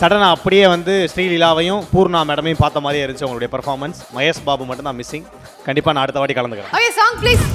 சடனாக அப்படியே வந்து ஸ்ரீலீலாவையும் பூர்ணா மேடமையும் பார்த்த மாதிரியே இருந்துச்சு உங்களுடைய பெர்ஃபார்மன்ஸ். மகேஷ் பாபு மட்டும் தான் மிஸ்ஸிங். கண்டிப்பாக நான் அடுத்த வாட்டி கலந்துக்கிறேன். Okay, song please.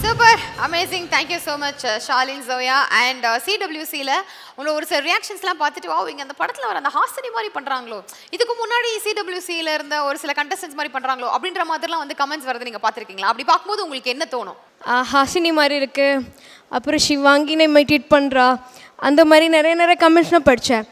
Super, amazing. Thank you so much Shalin, Zoya and சிடபிள்யூசியில் உங்களை ஒரு சில ரியாக்ஷன்ஸ்லாம் பார்த்துட்டு வா இங்கே அந்த படத்தில் வர அந்த ஹாசினி மாதிரி பண்ணுறாங்களோ, இதுக்கு முன்னாடி சிடபிள்யூசியில் இருந்த ஒரு சில கண்டஸ்டன்ஸ் மாதிரி பண்ணுறாங்களோ அப்படின்ற மாதிரிலாம் வந்து கமெண்ட்ஸ் வரது நீங்கள் பார்த்துருக்கீங்களா? அப்படி பார்க்கும்போது உங்களுக்கு என்ன தோணும்? ஹாசினி மாதிரி இருக்குது, அப்புறம் ஷிவாங்கினை இமிட்டேட் பண்ணுறா, அந்த மாதிரி நிறைய கமெண்ட்ஸ்லாம் படித்தேன்.